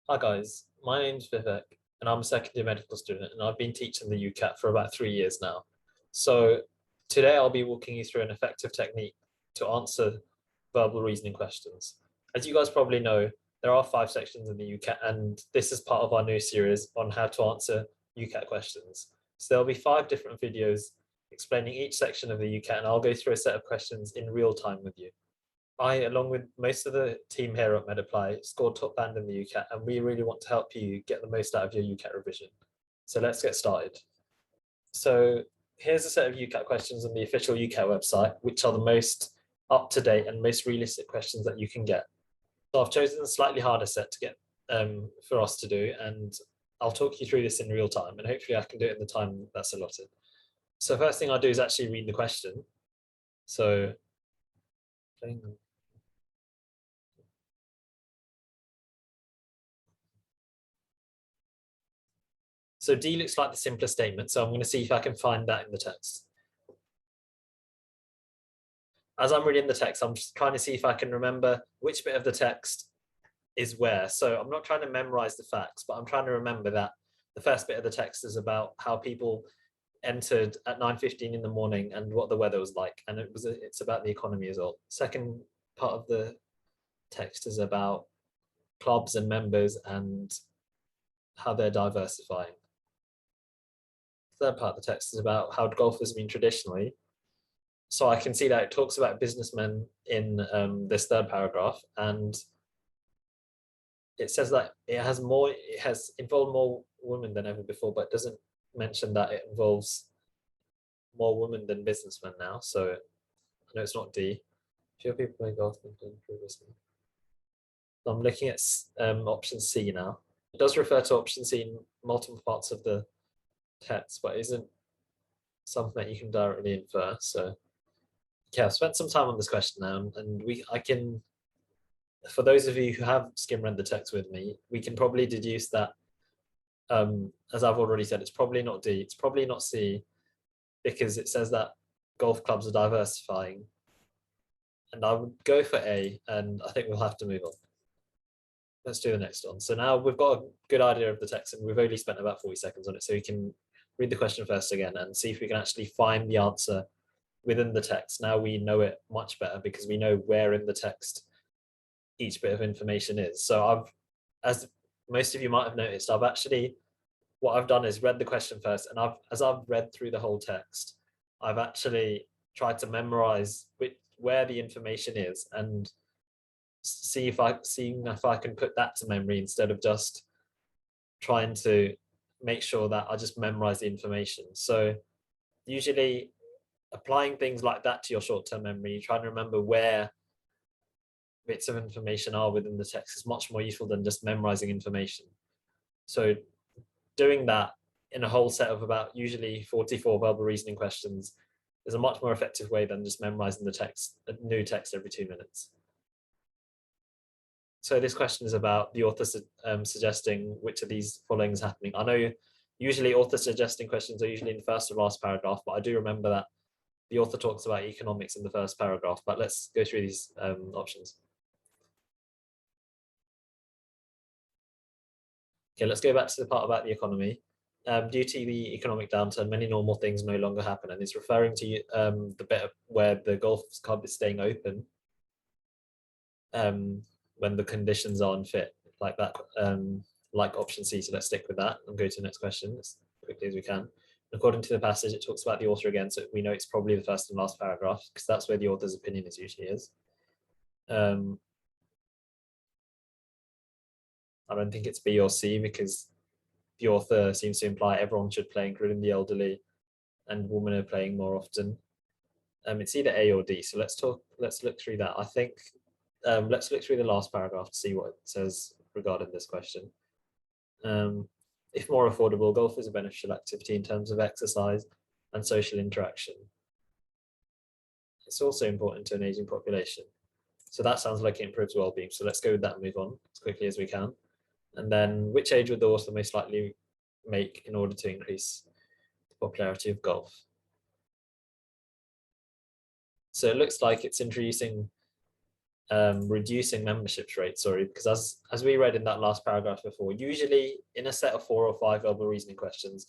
Hi guys, my name's Vivek and I'm a second year medical student and I've been teaching the UCAT for about 3 years now. So today I'll be walking you through an effective technique to answer verbal reasoning questions. As you guys probably know, there are 5 sections in the UCAT and this is part of our new series on how to answer UCAT questions. So there'll be 5 different videos explaining each section of the UCAT and I'll go through a set of questions in real time with you. I, along with most of the team here at MedApply, scored top band in the UCAT, and we really want to help you get the most out of your UCAT revision. So let's get started. So here's a set of UCAT questions on the official UCAT website, which are the most up-to-date and most realistic questions that you can get. So I've chosen a slightly harder set to get for us to do, and I'll talk you through this in real time, and hopefully I can do it in the time that's allotted. So first thing I'll do is actually read the question. So So D looks like the simplest statement, so I'm going to see if I can find that in the text. As I'm reading the text, I'm just trying to see if I can remember which bit of the text is where. So I'm not trying to memorize the facts, but I'm trying to remember that the first bit of the text is about how people entered at 9:15 in the morning and what the weather was like, and it's about the economy as well. Second part of the text is about clubs and members and how they're diversifying. Third part of the text is about how golf has been traditionally. So I can see that it talks about businessmen in this third paragraph, and it says that it has involved more women than ever before, but it doesn't mention that it involves more women than businessmen now. So I know it's not D. Fewer people play golf than previously. So I'm looking at option C now. It does refer to option C in multiple parts of the text, but isn't something that you can directly infer. So yeah, I've spent some time on this question now, and I can, for those of you who have skim read the text with me, we can probably deduce that, as I've already said, it's probably not D, it's probably not C, because it says that golf clubs are diversifying. And I would go for A, and I think we'll have to move on. Let's do the next one. So now we've got a good idea of the text, and we've only spent about 40 seconds on it, so we can read the question first again and see if we can actually find the answer within the text. Now we know it much better because we know where in the text each bit of information is. So as most of you might have noticed, what I've done is read the question first, and as I've read through the whole text, I've actually tried to memorize where the information is and see if I can put that to memory instead of just trying to make sure that I just memorize the information. So usually applying things like that to your short-term memory, trying to remember where bits of information are within the text is much more useful than just memorizing information. So doing that in a whole set of about usually 44 verbal reasoning questions is a much more effective way than just memorizing the text, a new text every 2 minutes. So this question is about the author suggesting which of these following is happening. I know usually author suggesting questions are usually in the first or last paragraph, but I do remember that the author talks about economics in the first paragraph, but let's go through these options. Okay, let's go back to the part about the economy. Due to the economic downturn, many normal things no longer happen, and it's referring to the bit where the golf club is staying open when the conditions are unfit, like that, like option C. So let's stick with that and go to the next question as quickly as we can. According to the passage, it talks about the author again, so we know it's probably the first and last paragraph because that's where the author's opinion usually is. I don't think it's B or C because the author seems to imply everyone should play, including the elderly, and women are playing more often. It's either A or D. So let's look through that. I think let's look through the last paragraph to see what it says regarding this question. If more affordable, golf is a beneficial activity in terms of exercise and social interaction. It's also important to an aging population. So that sounds like it improves well-being. So let's go with that and move on as quickly as we can. And then which age would the author most likely make in order to increase the popularity of golf? So it looks like it's introducing reducing memberships rate, sorry, because as we read in that last paragraph before, usually in a set of 4 or 5 verbal reasoning questions,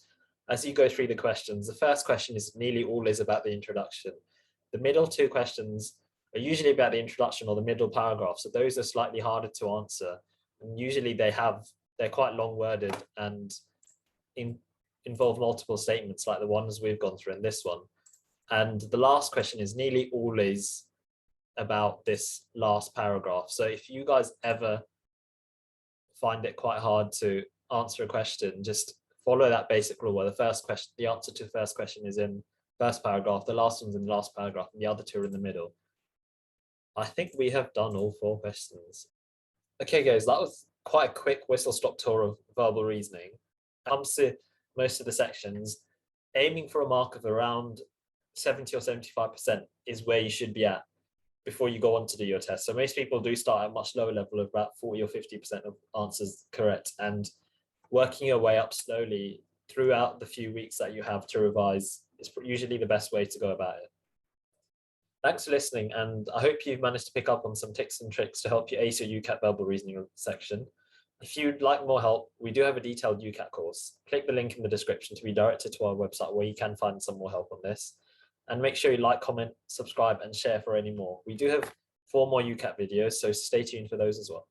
as you go through the questions, the first question is nearly always about the introduction. The middle 2 questions are usually about the introduction or the middle paragraph, so those are slightly harder to answer, and usually they're quite long worded and involve multiple statements like the ones we've gone through in this one. And the last question is nearly always about this last paragraph. So if you guys ever find it quite hard to answer a question, just follow that basic rule where the first question, the answer to the first question is in first paragraph, the last one's in the last paragraph, and the other 2 are in the middle. I think we have done all 4 questions. Okay, guys, that was quite a quick whistle-stop tour of verbal reasoning. When it comes to most of the sections, aiming for a mark of around 70 or 75% is where you should be at before you go on to do your test. So most people do start at a much lower level of about 40 or 50% of answers correct, and working your way up slowly throughout the few weeks that you have to revise is usually the best way to go about it. Thanks for listening, and I hope you've managed to pick up on some tips and tricks to help you ace your UCAT verbal reasoning section. If you'd like more help, we do have a detailed UCAT course. Click the link in the description to be directed to our website where you can find some more help on this. And make sure you like, comment, subscribe, and share for any more. We do have 4 more UCAT videos, so stay tuned for those as well.